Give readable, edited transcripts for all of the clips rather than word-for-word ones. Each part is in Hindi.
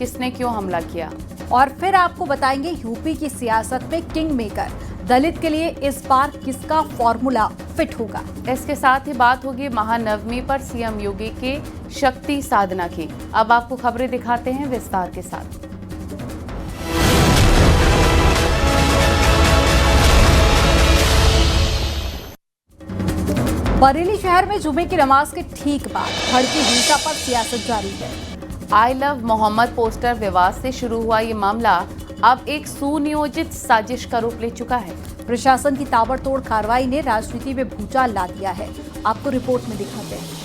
किसने क्यों हमला किया। और फिर आपको बताएंगे यूपी की सियासत में किंग मेकर दलित के लिए इस बार किसका फॉर्मूला फिट होगा। इसके साथ ही बात होगी महानवमी पर सीएम योगी के शक्ति साधना की। अब आपको खबरें दिखाते हैं विस्तार के साथ। बरेली शहर में जुमे की नमाज के ठीक बाद भड़की हिंसा पर सियासत जारी है। आई लव मोहम्मद पोस्टर विवाद से शुरू हुआ ये मामला अब एक सुनियोजित साजिश का रूप ले चुका है। प्रशासन की ताबड़तोड़ कार्रवाई ने राजनीति में भूचाल ला दिया है। आपको रिपोर्ट में दिखाते हैं।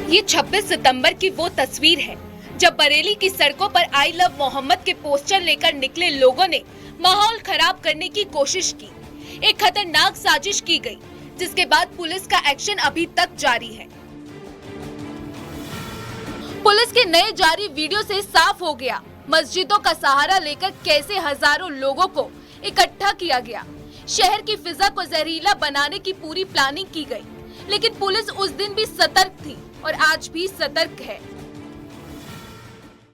ये 26 सितंबर की वो तस्वीर है जब बरेली की सड़कों पर आई लव मोहम्मद के पोस्टर लेकर निकले लोगों ने माहौल खराब करने की कोशिश की। एक खतरनाक साजिश की गई, जिसके बाद पुलिस का एक्शन अभी तक जारी है। पुलिस के नए जारी वीडियो से साफ हो गया मस्जिदों का सहारा लेकर कैसे हजारों लोगों को इकट्ठा किया गया। शहर की फिजा को जहरीला बनाने की पूरी प्लानिंग की गई, लेकिन पुलिस उस दिन भी सतर्क थी और आज भी सतर्क है।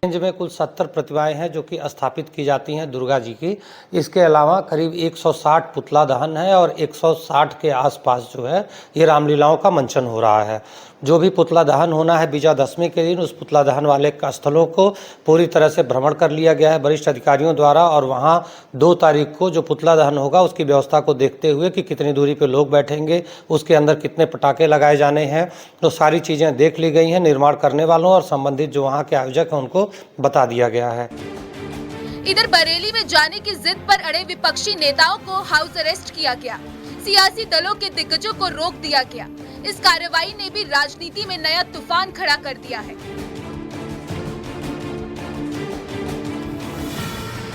रेंज में कुल 70 प्रतिमाएं हैं जो कि स्थापित की जाती हैं दुर्गा जी की। इसके अलावा करीब 160 पुतला दहन है और 160 के आसपास जो है ये रामलीलाओं का मंचन हो रहा है। जो भी पुतला दहन होना है विजयादशमी के दिन, उस पुतला दहन वाले स्थलों को पूरी तरह से भ्रमण कर लिया गया है वरिष्ठ अधिकारियों द्वारा। और वहाँ 2 तारीख को जो पुतला दहन होगा उसकी व्यवस्था को देखते हुए कि कितनी दूरी पे लोग बैठेंगे, उसके अंदर कितने पटाखे लगाए जाने हैं, तो सारी चीज़ें देख ली गई हैं। निर्माण करने वालों और संबंधित जो वहाँ के आयोजक हैं उनको बता दिया गया है। इधर बरेली में जाने की जिद पर अड़े विपक्षी नेताओं को हाउस अरेस्ट किया गया। सियासी दलों के दिग्गजों को रोक दिया गया। इस कार्रवाई ने भी राजनीति में नया तूफान खड़ा कर दिया है।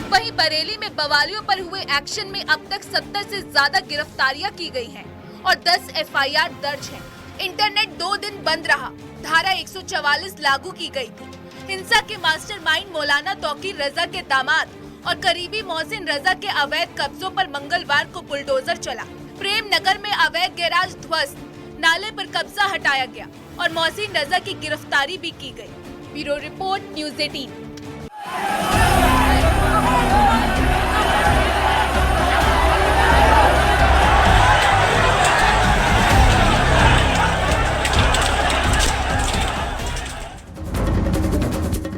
वहीं बरेली में बवालियों पर हुए एक्शन में अब तक 70 से ज्यादा गिरफ्तारियां की गई हैं और 10 एफआईआर दर्ज हैं। इंटरनेट 2 दिन बंद रहा। धारा 144 लागू की गई थी। हिंसा के मास्टरमाइंड मौलाना तौकीर रजा के दामाद और करीबी मोहसिन रजा के अवैध कब्जों पर मंगलवार को बुलडोजर चला। प्रेम नगर में अवैध गैराज ध्वस्त, नाले पर कब्जा हटाया गया और मोहसिन रजा की गिरफ्तारी भी की गई। Bureau report, news 18।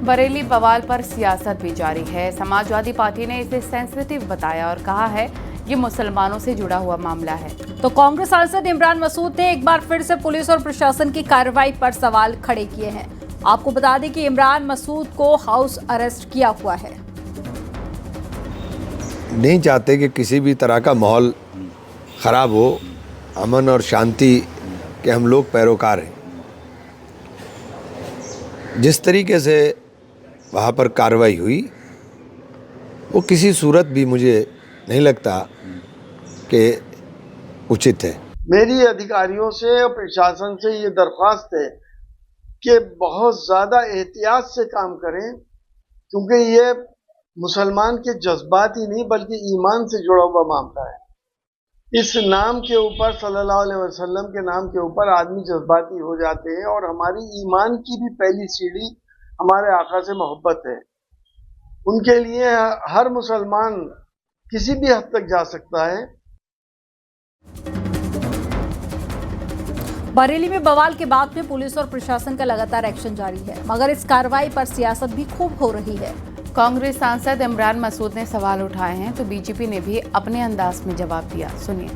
बरेली बवाल पर सियासत भी जारी है। समाजवादी पार्टी ने इसे सेंसिटिव बताया और कहा है ये मुसलमानों से जुड़ा हुआ मामला है। तो कांग्रेस सांसद इमरान मसूद ने एक बार फिर से पुलिस और प्रशासन की कार्रवाई पर सवाल खड़े किए हैं। आपको बता दें कि इमरान मसूद को हाउस अरेस्ट किया हुआ है। नहीं चाहते कि किसी भी तरह का माहौल खराब हो। अमन और शांति के हम लोग पैरोकार हैं। जिस तरीके से वहाँ पर कार्रवाई हुई वो किसी सूरत भी मुझे नहीं लगता कि उचित है। मेरी अधिकारियों से और प्रशासन से ये दरख्वास्त है कि बहुत ज़्यादा एहतियात से काम करें, क्योंकि ये मुसलमान के जज्बात ही नहीं बल्कि ईमान से जुड़ा हुआ मामला है। इस नाम के ऊपर, सल्लल्लाहु अलैहि वसल्लम के नाम के ऊपर आदमी जज्बाती हो जाते हैं और हमारी ईमान की भी पहली सीढ़ी हमारे आका से मोहब्बत है। उनके लिए हर मुसलमान किसी भी हद तक जा सकता है। बरेली में बवाल के बाद में पुलिस और प्रशासन का लगातार एक्शन जारी है, मगर इस कार्रवाई पर सियासत भी खूब हो रही है। कांग्रेस सांसद इमरान मसूद ने सवाल उठाए हैं तो बीजेपी ने भी अपने अंदाज में जवाब दिया। सुनिए।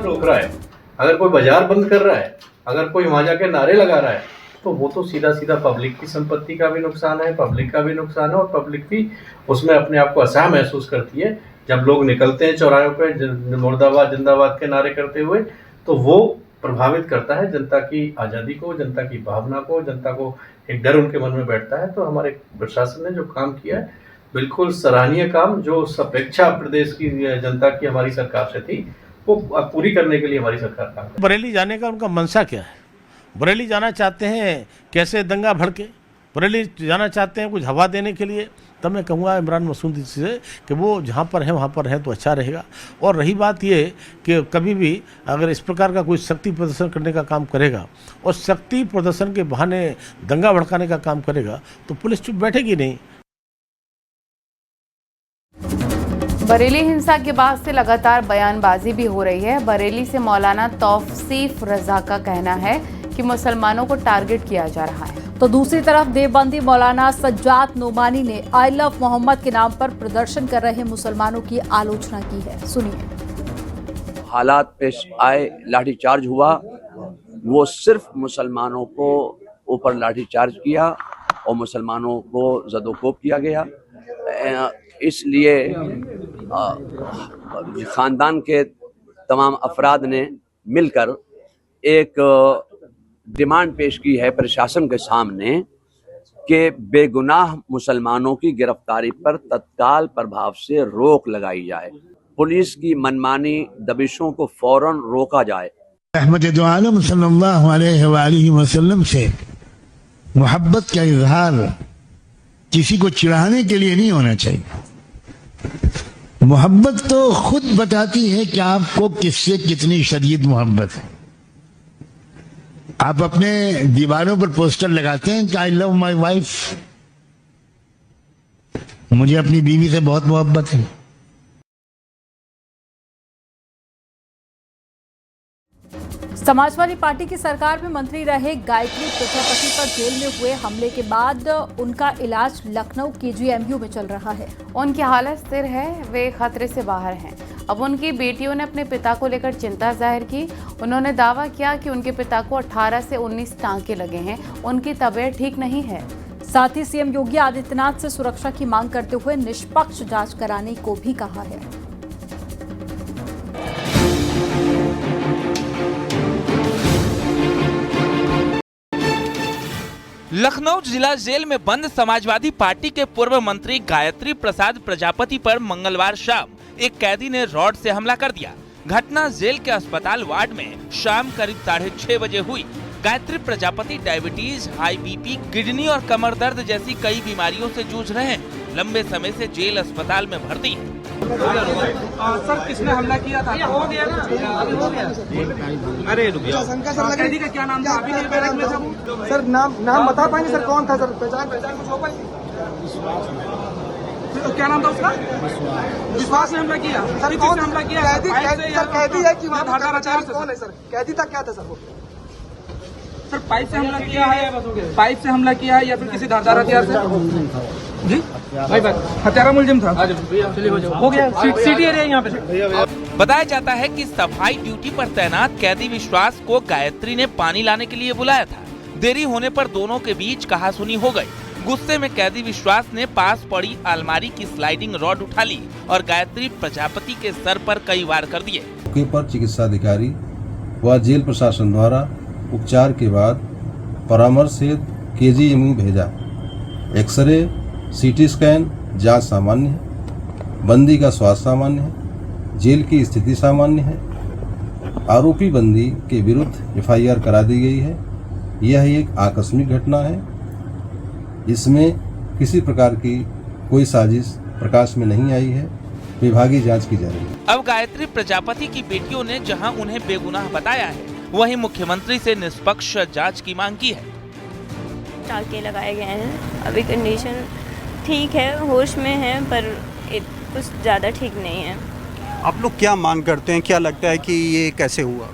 रोक रहा है, अगर कोई बाजार बंद कर रहा है, अगर कोई वहां जाके नारे लगा रहा है, तो वो तो सीधा सीधा पब्लिक की संपत्ति का भी नुकसान है, पब्लिक का भी नुकसान है और पब्लिक भी उसमें अपने आप को असहाय महसूस करती है। जब लोग निकलते हैं चौराहों पे मुर्दाबाद जिंदाबाद के नारे करते हुए, तो वो प्रभावित करता है जनता की आज़ादी को, जनता की भावना को, जनता को एक डर उनके मन में बैठता है। तो हमारे प्रशासन ने जो काम किया है बिल्कुल सराहनीय काम, जो अपेक्षा प्रदेश की जनता की हमारी सरकार से थी वो पूरी करने के लिए हमारी सरकार काम। बरेली जाने का उनका मंशा क्या है? बरेली जाना चाहते हैं कैसे दंगा भड़के, बरेली जाना चाहते हैं कुछ हवा देने के लिए, तब मैं कहूँगा इमरान मसूद से कि वो जहाँ पर है वहाँ पर है तो अच्छा रहेगा। और रही बात ये कि कभी भी अगर इस प्रकार का कोई शक्ति प्रदर्शन करने का काम करेगा और शक्ति प्रदर्शन के बहाने दंगा भड़काने का काम करेगा तो पुलिस चुप बैठेगी नहीं। बरेली हिंसा के बाद से लगातार बयानबाजी भी हो रही है। बरेली से मौलाना तौसीफ रजा का कहना है कि मुसलमानों को टारगेट किया जा रहा है। तो दूसरी तरफ देवबंदी मौलाना सज्जाद नोमानी ने आई लव मोहम्मद के नाम पर प्रदर्शन कर रहे मुसलमानों की आलोचना की है। सुनिए। हालात पेश आए, लाठीचार्ज हुआ, वो सिर्फ मुसलमानों को ऊपर लाठीचार्ज किया और मुसलमानों को ज़दोकोब किया गया। इसलिए ख़ानदान के तमाम अफराद ने मिलकर एक डिमांड पेश की है प्रशासन के सामने कि बेगुनाह मुसलमानों की गिरफ्तारी पर तत्काल प्रभाव से रोक लगाई जाए, पुलिस की मनमानी दबिशों को फौरन रोका जाए। रहमत दो आलम सल्लल्लाहु अलैहि वसल्लम से मोहब्बत का इजहार किसी को चिढ़ाने के लिए नहीं होना चाहिए। मोहब्बत तो खुद बताती है कि आपको किससे कितनी शदीद मोहब्बत है। आप अपने दीवारों पर पोस्टर लगाते हैं कि आई लव माई वाइफ, मुझे अपनी बीवी से बहुत मोहब्बत है। समाजवादी पार्टी की सरकार में मंत्री रहे गायत्री प्रजापति पर जेल में हुए हमले के बाद उनका इलाज लखनऊ केजीएमयू में चल रहा है। उनकी हालत स्थिर है, वे खतरे से बाहर हैं। अब उनकी बेटियों ने अपने पिता को लेकर चिंता जाहिर की। उन्होंने दावा किया कि उनके पिता को 18 से 19 टांके लगे हैं, उनकी तबीयत ठीक नहीं है। साथ ही सीएम योगी आदित्यनाथ से सुरक्षा की मांग करते हुए निष्पक्ष जांच कराने को भी कहा है। लखनऊ जिला जेल में बंद समाजवादी पार्टी के पूर्व मंत्री गायत्री प्रसाद प्रजापति पर मंगलवार शाम एक कैदी ने रॉड से हमला कर दिया। घटना जेल के अस्पताल वार्ड में शाम करीब 6:30 बजे हुई। Gayatri Prajapati diabetes, high BP, kidney और कमर दर्द जैसी कई बीमारियों से जूझ रहे हैं। लंबे समय से जेल अस्पताल में भर्ती हैं। सर किसने हमला किया था? हो गया ना, हो गया। अरे रुक जाओ। कैदी का क्या नाम था? अभी नहीं बैरक में था सर। नाम बता पाएंगे सर कौन था? सर पहचान कुछ हो पाई? तो क्या नाम था उसका? विश्वास ने हमला किया। सर कौन हमला किया? कैदी है कि वहाँ कौन है सर? कैदी था क्या था सर वो? सर पाइप से हमला किया है, पाइप से हमला किया है या फिर किसी धारदार हथियार से? जी भाई हत्यारा मुलजिम था। हो गया, सिटी एरिया यहाँ पे। बताया जाता है कि सफाई ड्यूटी पर तैनात कैदी विश्वास को गायत्री ने पानी लाने के लिए बुलाया था। देरी होने पर दोनों के बीच कहासुनी हो गई। गुस्से में कैदी विश्वास ने पास पड़ी अलमारी की स्लाइडिंग रॉड उठा ली और गायत्री प्रजापति के सर पर कई वार कर दिए। मौके पर चिकित्सा अधिकारी व जेल प्रशासन द्वारा उपचार के बाद परामर्श से केजीएमयू भेजा। एक्सरे, सीटी स्कैन जांच सामान्य है। बंदी का स्वास्थ्य सामान्य है। जेल की स्थिति सामान्य है। आरोपी बंदी के विरुद्ध एफआईआर करा दी गई है। यह एक आकस्मिक घटना है। इसमें किसी प्रकार की कोई साजिश प्रकाश में नहीं आई है। विभागीय जांच की जा रही है। अब गायत्री प्रजापति की बेटियों ने जहां उन्हें बेगुनाह बताया है, वहीं मुख्यमंत्री से निष्पक्ष जांच की मांग की है। टाँके लगाए गए हैं, अभी कंडीशन ठीक है, होश में है, पर कुछ ज़्यादा ठीक नहीं है। आप लोग क्या मांग करते हैं? क्या लगता है कि ये कैसे हुआ?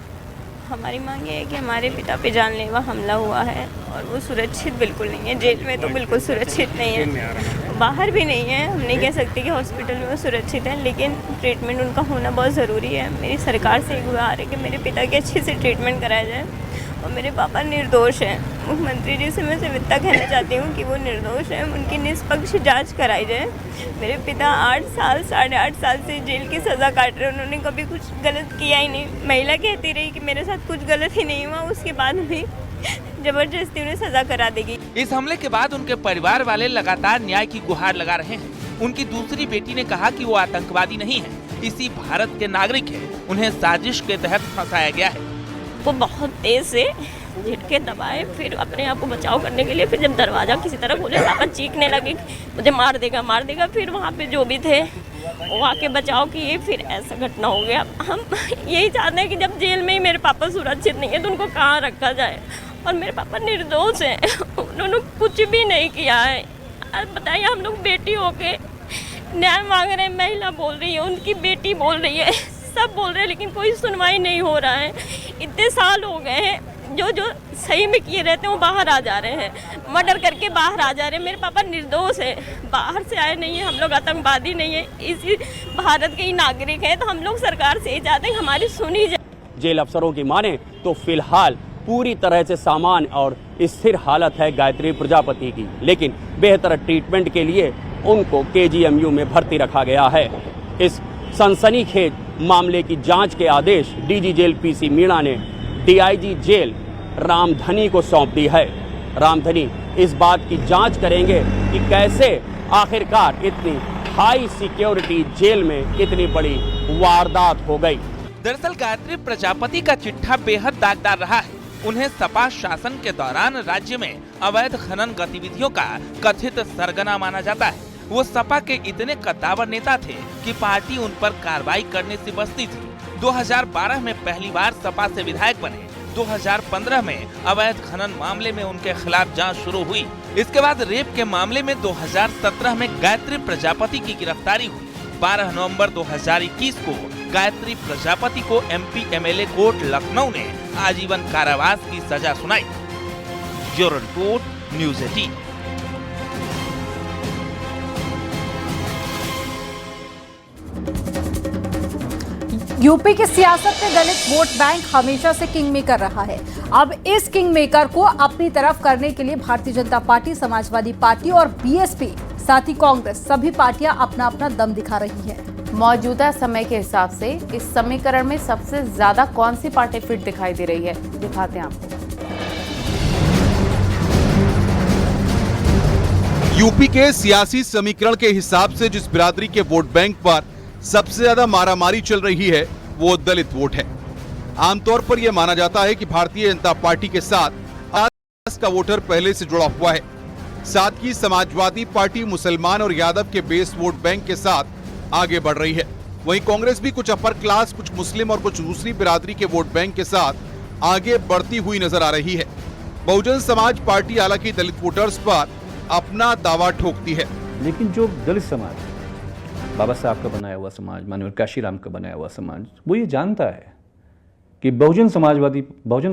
हमारी मांग ये है कि हमारे पिता पे जानलेवा हमला हुआ है और वो सुरक्षित बिल्कुल नहीं है। जेल में तो बिल्कुल सुरक्षित नहीं है, बाहर भी नहीं है। हम नहीं कह सकते कि हॉस्पिटल में वो सुरक्षित है, लेकिन ट्रीटमेंट उनका होना बहुत ज़रूरी है। मेरी सरकार से गुहार है कि मेरे पिता की अच्छे से ट्रीटमेंट कराया जाए और मेरे पापा निर्दोष हैं। मुख्यमंत्री जी से मैं सिर्फ इतना कहना चाहती हूँ कि वो निर्दोष हैं, उनकी निष्पक्ष जांच कराई जाए। मेरे पिता 8 साल 8.5 साल से जेल की सज़ा काट रहे हैं, उन्होंने कभी कुछ गलत किया ही नहीं। महिला कहती रही कि मेरे साथ कुछ गलत ही नहीं हुआ, उसके बाद भी जबरदस्ती उन्हें सज़ा करा देगी। इस हमले के बाद उनके परिवार वाले लगातार न्याय की गुहार लगा रहे हैं। उनकी दूसरी बेटी ने कहा कि वो आतंकवादी नहीं है, इसी भारत के नागरिक है, उन्हें साजिश के तहत फंसाया गया है। वो बहुत तेज से झटके दबाए, फिर अपने आप को बचाव करने के लिए फिर जब दरवाज़ा किसी तरह खोले, पापा चीखने लगे मुझे मार देगा। फिर वहाँ पे जो भी थे वो आके बचाव किए, फिर ऐसा घटना हो गया। हम यही चाहते हैं कि जब जेल में ही मेरे पापा सुरक्षित नहीं है तो उनको कहाँ रखा जाए, और मेरे पापा निर्दोष हैं, उन्होंने कुछ भी नहीं किया है। अब बताइए, हम लोग बेटी होके न्याय मांग रहे हैं, महिला बोल रही है, उनकी बेटी बोल रही है, सब बोल रहे हैं, लेकिन कोई सुनवाई नहीं हो रहा है। इतने साल हो गए हैं, जो सही में किए रहते हैं वो बाहर आ जा रहे हैं, मर्डर करके बाहर आ जा रहे हैं। मेरे पापा निर्दोष है, बाहर से आए नहीं है, हम लोग आतंकवादी नहीं है, इसी भारत के ही नागरिक हैं। तो हम लोग सरकार से ही चाहते हैं हमारी सुनी जाए। जेल अफसरों की माने तो फिलहाल पूरी तरह से सामान्य और स्थिर हालत है गायत्री प्रजापति की, लेकिन बेहतर ट्रीटमेंट के लिए उनको KGMU में भर्ती रखा गया है। इस सनसनीखेज मामले की जांच के आदेश DG जेल PC मीणा ने DIG जेल रामधनी को सौंप दी है। रामधनी इस बात की जांच करेंगे कि कैसे आखिरकार इतनी हाई सिक्योरिटी जेल में इतनी बड़ी वारदात हो गई। दरअसल गायत्री प्रजापति का चिट्ठा बेहद दागदार रहा है। उन्हें सपा शासन के दौरान राज्य में अवैध खनन गतिविधियों का कथित सरगना माना जाता है। वो सपा के इतने कद्दावर नेता थे कि पार्टी उन पर कार्रवाई करने से बचती थी। 2012 में पहली बार सपा से विधायक बने। 2015 में अवैध खनन मामले में उनके खिलाफ जांच शुरू हुई। इसके बाद रेप के मामले में 2017 में गायत्री प्रजापति की गिरफ्तारी हुई। 12 नवंबर 2021 को गायत्री प्रजापति को MP MLA कोर्ट लखनऊ ने आजीवन कारावास की सजा सुनाई। Bureau report, news 18। यूपी की सियासत में दलित वोट बैंक हमेशा से किंग मेकर रहा है। अब इस किंग मेकर को अपनी तरफ करने के लिए भारतीय जनता पार्टी, समाजवादी पार्टी और BSP, साथ ही कांग्रेस, सभी पार्टियां अपना अपना दम दिखा रही हैं। मौजूदा समय के हिसाब से इस समीकरण में सबसे ज्यादा कौन सी पार्टी फिट दिखाई दे रही है, दिखाते हैं आपको। यूपी के सियासी समीकरण के हिसाब से जिस बिरादरी के वोट बैंक पर सबसे ज्यादा मारामारी चल रही है वो दलित वोट है। आमतौर पर यह माना जाता है कि भारतीय जनता पार्टी के साथ आरएसएस का वोटर पहले से जुड़ा हुआ है। साथ ही समाजवादी पार्टी मुसलमान और यादव के बेस वोट बैंक के साथ आगे बढ़ रही है। वहीं कांग्रेस भी कुछ अपर क्लास, कुछ मुस्लिम और कुछ दूसरी बिरादरी के वोट बैंक के साथ आगे बढ़ती हुई नजर आ रही है। बहुजन समाज पार्टी हालांकि दलित वोटर्स पर अपना दावा ठोकती है, लेकिन जो दलित समाज, बाबा साहब का बनाया हुआ समाज, माननीय काशीराम का बनाया हुआ समाज, वो ये जानता है कि बहुजन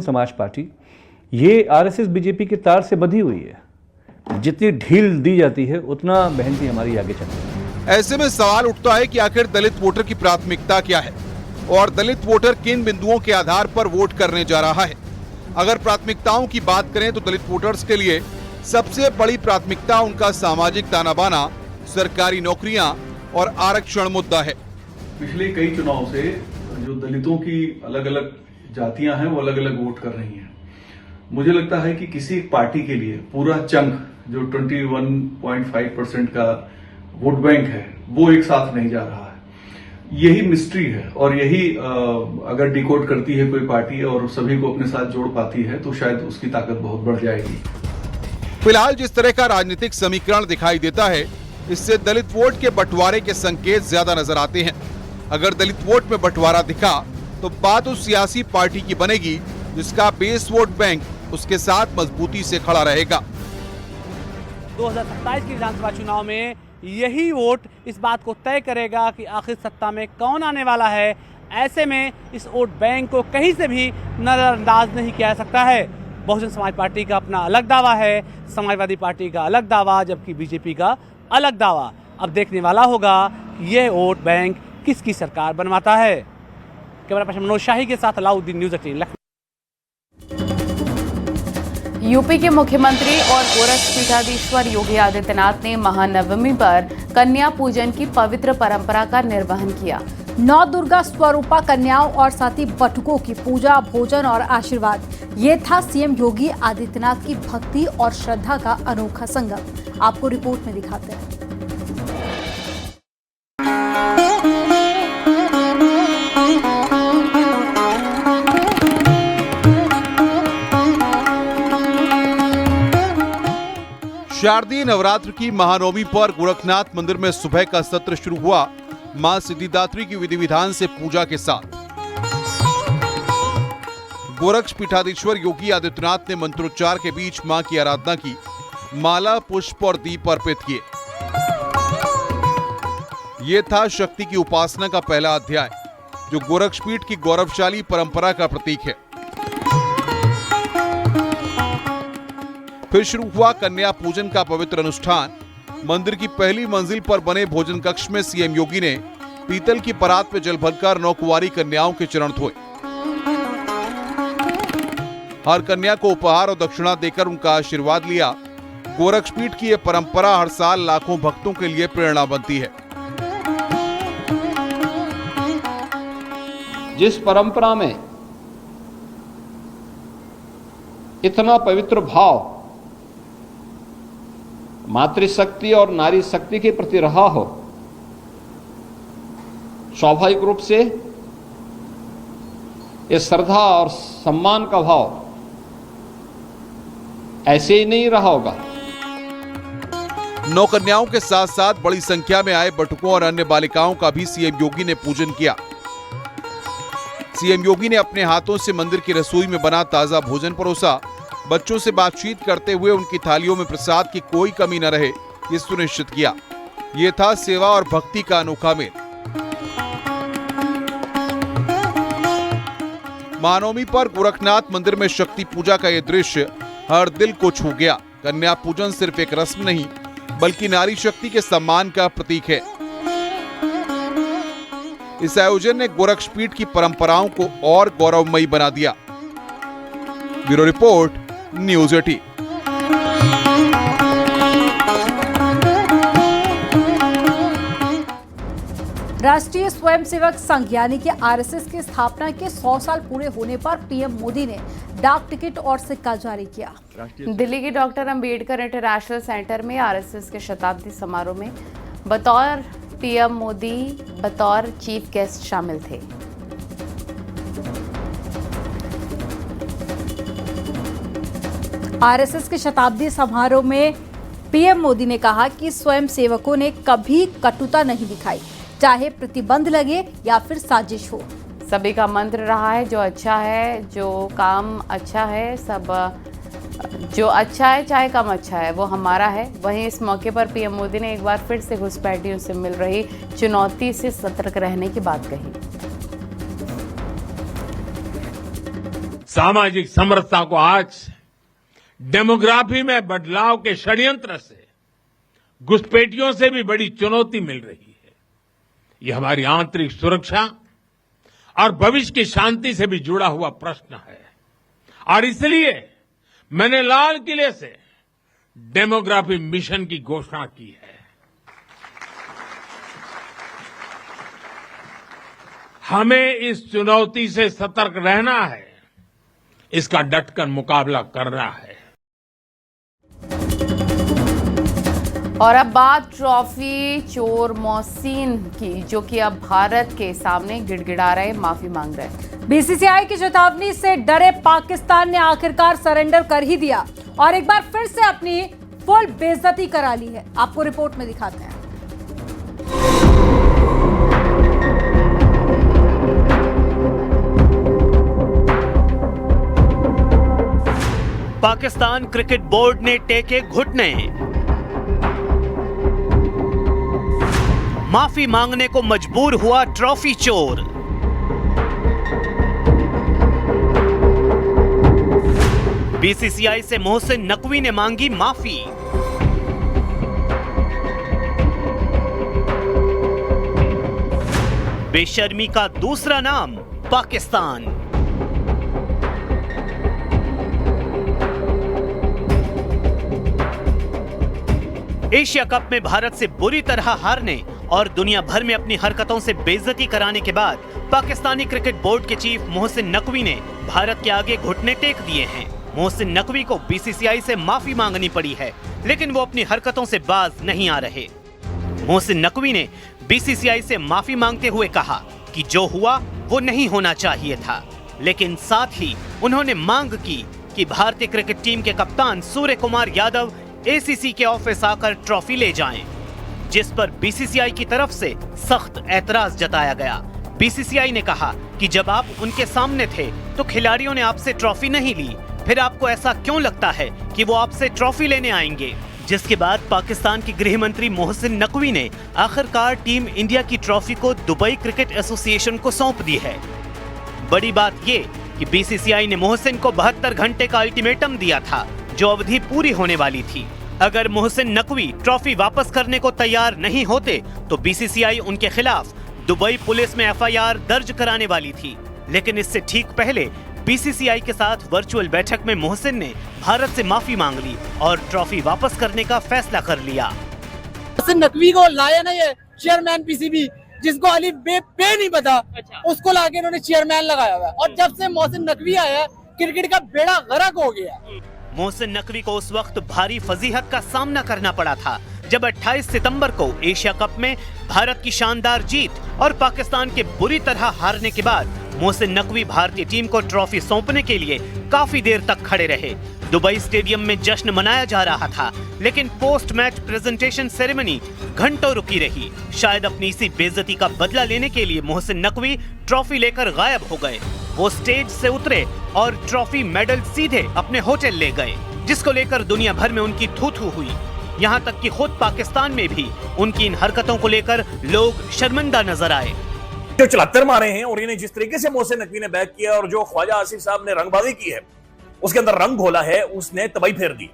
समाज पार्टी ये आरएसएस बीजेपी के तार से बंधी हुई है। जितनी ढील दी जाती है उतना बहन जी हमारी आगे चलती है। ऐसे में सवाल उठता है कि आखिर दलित वोटर की प्राथमिकता क्या है और दलित वोटर किन बिंदुओं के आधार पर वोट करने जा रहा है। अगर प्राथमिकताओं की बात करें तो दलित वोटर्स के लिए सबसे बड़ी प्राथमिकता उनका सामाजिक ताना बाना, सरकारी नौकरियां और आरक्षण मुद्दा है। पिछले कई चुनाव से जो दलितों की अलग अलग जातियां हैं वो अलग अलग वोट कर रही हैं। मुझे लगता है कि किसी एक पार्टी के लिए पूरा चंक जो 21.5% का वोट बैंक है वो एक साथ नहीं जा रहा है। यही मिस्ट्री है और यही अगर डिकोड करती है कोई पार्टी और सभी को अपने साथ जोड़ पाती है तो शायद उसकी ताकत बहुत बढ़ जाएगी। फिलहाल जिस तरह का राजनीतिक समीकरण दिखाई देता है, इससे दलित वोट के बंटवारे के संकेत ज्यादा नजर आते हैं। अगर दलित वोट में बंटवारा दिखा तो बात उस सियासी पार्टी की बनेगी जिसका बेस वोट बैंक उसके साथ मजबूती से खड़ा रहेगा। 2027 के विधानसभा चुनाव में यही वोट इस बात को तय करेगा कि आखिर सत्ता में कौन आने वाला है। ऐसे में इस वोट बैंक को कहीं से भी नजरअंदाज नहीं किया जा सकता है। बहुजन समाज पार्टी का अपना अलग दावा है, समाजवादी पार्टी का अलग दावा, जबकि बीजेपी का अलग दावा। अब देखने वाला होगा कि यह वोट बैंक किसकी सरकार बनवाता है। कैमरा पर्सन मनोज शाही के साथ अलाउद्दीन, न्यूज़ 18 लखनऊ। यूपी के मुख्यमंत्री और गोरख पीठाधीश्वर योगी आदित्यनाथ ने महानवमी पर कन्या पूजन की पवित्र परंपरा का निर्वहन किया। 9 दुर्गा स्वरूपा कन्याओं और साथ ही बटुकों की पूजा, भोजन और आशीर्वाद, ये था सीएम योगी आदित्यनाथ की भक्ति और श्रद्धा का अनोखा संगम। आपको रिपोर्ट में दिखाते हैं। शारदीय नवरात्र की महानवमी पर गोरखनाथ मंदिर में सुबह का सत्र शुरू हुआ मां सिद्धिदात्री की विधि विधान से पूजा के साथ। गोरक्ष पीठाधीश्वर योगी आदित्यनाथ ने मंत्रोच्चार के बीच मां की आराधना की, माला, पुष्प और दीप अर्पित किए। ये था शक्ति की उपासना का पहला अध्याय, जो गोरक्षपीठ की गौरवशाली परंपरा का प्रतीक है। फिर शुरू हुआ कन्या पूजन का पवित्र अनुष्ठान। मंदिर की पहली मंजिल पर बने भोजन कक्ष में सीएम योगी ने पीतल की परात में जल भरकर 9 कुंवारी कन्याओं के चरण धोए। हर कन्या को उपहार और दक्षिणा देकर उनका आशीर्वाद लिया। गोरक्षपीठ की यह परंपरा हर साल लाखों भक्तों के लिए प्रेरणा बनती है। जिस परंपरा में इतना पवित्र भाव मातृशक्ति और नारी शक्ति के प्रति रहा हो, स्वाभाविक रूप से ये श्रद्धा और सम्मान का भाव ऐसे ही नहीं रहा होगा। 9 कन्याओं के साथ साथ बड़ी संख्या में आए बटुकों और अन्य बालिकाओं का भी सीएम योगी ने पूजन किया। सीएम योगी ने अपने हाथों से मंदिर की रसोई में बना ताजा भोजन परोसा। बच्चों से बातचीत करते हुए उनकी थालियों में प्रसाद की कोई कमी न रहे, ये सुनिश्चित किया। ये था सेवा और भक्ति का अनोखा मेल। महानवमी पर गोरखनाथ मंदिर में शक्ति पूजा का यह दृश्य हर दिल को छू गया। कन्या पूजन सिर्फ एक रस्म नहीं, बल्कि नारी शक्ति के सम्मान का प्रतीक है। इस आयोजन ने गोरक्षपीठ की परंपराओं को और गौरवमयी बना दिया। Bureau report, news 18। राष्ट्रीय स्वयंसेवक संघ यानी कि आरएसएस की स्थापना के 100 साल पूरे होने पर पीएम मोदी ने डाक टिकट और सिक्का जारी किया। दिल्ली के डॉक्टर अंबेडकर इंटरनेशनल सेंटर में आरएसएस के शताब्दी समारोह में बतौर पीएम मोदी बतौर चीफ गेस्ट शामिल थे। आरएसएस के शताब्दी समारोह में पीएम मोदी ने कहा कि स्वयंसेवकों ने कभी कटुता नहीं दिखाई, चाहे प्रतिबंध लगे या फिर साजिश हो। सभी का मंत्र रहा है, जो अच्छा है, जो काम अच्छा है, सब जो अच्छा है चाहे कम अच्छा है वो हमारा है। वहीं इस मौके पर पीएम मोदी ने एक बार फिर से घुसपैठियों से मिल रही चुनौती से सतर्क रहने की बात कही। सामाजिक समरसता को आज डेमोग्राफी में बदलाव के षड्यंत्र से, घुसपैठियों से भी बड़ी चुनौती मिल रही है। यह हमारी आंतरिक सुरक्षा और भविष्य की शांति से भी जुड़ा हुआ प्रश्न है और इसलिए मैंने लाल किले से डेमोग्राफी मिशन की घोषणा की है। हमें इस चुनौती से सतर्क रहना है, इसका डटकर मुकाबला करना है। और अब बात ट्रॉफी चोर मोहसिन की, जो कि अब भारत के सामने गिड़गिड़ा रहे, माफी मांग रहे। बीसीसीआई की चेतावनी से डरे पाकिस्तान ने आखिरकार सरेंडर कर ही दिया और एक बार फिर से अपनी फुल बेइज्जती करा ली है। आपको रिपोर्ट में दिखाते हैं। पाकिस्तान क्रिकेट बोर्ड ने टेके घुटने, माफी मांगने को मजबूर हुआ ट्रॉफी चोर। बीसीसीआई से मोहसिन नकवी ने मांगी माफी। बेशर्मी का दूसरा नाम पाकिस्तान। एशिया कप में भारत से बुरी तरह हारने और दुनिया भर में अपनी हरकतों से बेइज्जती कराने के बाद पाकिस्तानी क्रिकेट बोर्ड के चीफ मोहसिन नकवी ने भारत के आगे घुटने टेक दिए हैं। मोहसिन नकवी को बीसीसीआई से माफी मांगनी पड़ी है, लेकिन वो अपनी हरकतों से बाज नहीं आ रहे। मोहसिन नकवी ने बीसीसीआई से माफी मांगते हुए कहा कि जो हुआ वो नहीं होना चाहिए था, लेकिन साथ ही उन्होंने मांग की कि भारतीय क्रिकेट टीम के कप्तान सूर्य कुमार यादव एसीसी के ऑफिस आकर ट्रॉफी ले जाएं, जिस पर बीसीसीआई की तरफ से सख्त ऐतराज जताया गया। बीसीसीआई ने कहा कि जब आप उनके सामने थे तो खिलाड़ियों ने आपसे ट्रॉफी नहीं ली, फिर आपको ऐसा क्यों लगता है कि वो आपसे ट्रॉफी लेने आएंगे? जिसके बाद पाकिस्तान के गृह मंत्री मोहसिन नकवी ने आखिरकार टीम इंडिया की ट्रॉफी को दुबई क्रिकेट एसोसिएशन को सौंप दी है। बड़ी बात ये कि बीसीसीआई ने मोहसिन को 72 घंटे का अल्टीमेटम दिया था, जो अवधि पूरी होने वाली थी। अगर मोहसिन नकवी ट्रॉफी वापस करने को तैयार नहीं होते तो बीसीसीआई उनके खिलाफ दुबई पुलिस में एफआईआर दर्ज कराने वाली थी। लेकिन इससे ठीक पहले बीसीसीआई के साथ वर्चुअल बैठक में मोहसिन ने भारत से माफी मांग ली और ट्रॉफी वापस करने का फैसला कर लिया। मोहसिन नकवी को लाया ना ये चेयरमैन पीसीबी, जिसको अली पे नहीं पता, उसको लाके इन्होंने चेयरमैन लगाया हुआ है। और जब से मोहसिन नकवी आया क्रिकेट का बेड़ा गर्क हो गया। मोहसिन नकवी को उस वक्त भारी फजीहत का सामना करना पड़ा था जब 28 सितंबर को एशिया कप में भारत की शानदार जीत और पाकिस्तान के बुरी तरह हारने के बाद मोहसिन नकवी भारतीय टीम को ट्रॉफी सौंपने के लिए काफी देर तक खड़े रहे। दुबई स्टेडियम में जश्न मनाया जा रहा था, लेकिन पोस्ट मैच प्रेजेंटेशन सेरेमनी घंटों रुकी रही। शायद अपनी इसी बेइज्जती का बदला लेने के लिए मोहसिन नकवी ट्रॉफी लेकर गायब हो गए। वो स्टेज से उतरे और ट्रॉफी मेडल सीधे अपने होटल ले गए, जिसको लेकर दुनिया भर में उनकी थू-थू हुई। यहाँ तक कि खुद पाकिस्तान में भी उनकी इन हरकतों को लेकर लोग शर्मिंदा नजर आए। जो 74 मारे हैं और इन्हें जिस तरीके से मोहसिन नकवी ने बैक किया और जो ख्वाजा आसिफ साहब ने रंगबाजी की है, उसके अंदर रंग घोला है, उसने तबाही फेर दी।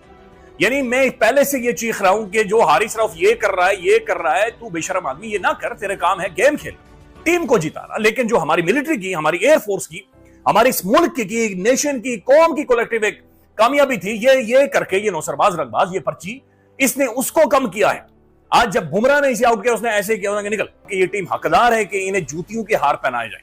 यानी मैं पहले से ये चीख रहा हूं कि जो हारिस रऊफ ये कर रहा है, तू बेशरम आदमी ये ना कर, तेरे काम है गेम खेल, टीम को जिताना। लेकिन जो हमारी मिलिट्री की, हमारी एयरफोर्स की, हमारी इस मुल्क की, नेशन की, कौम की कोलेक्टिव एक कामयाबी थी, ये करके ये नौसरबाज रंगबाज ये पर्ची इसने उसको कम किया है। आज जब बुमराह ने इसे आउट किया, उसने ऐसे किया निकल कि ये टीम हकदार है कि इन्हें जूतियों के हार पहनाए जाए।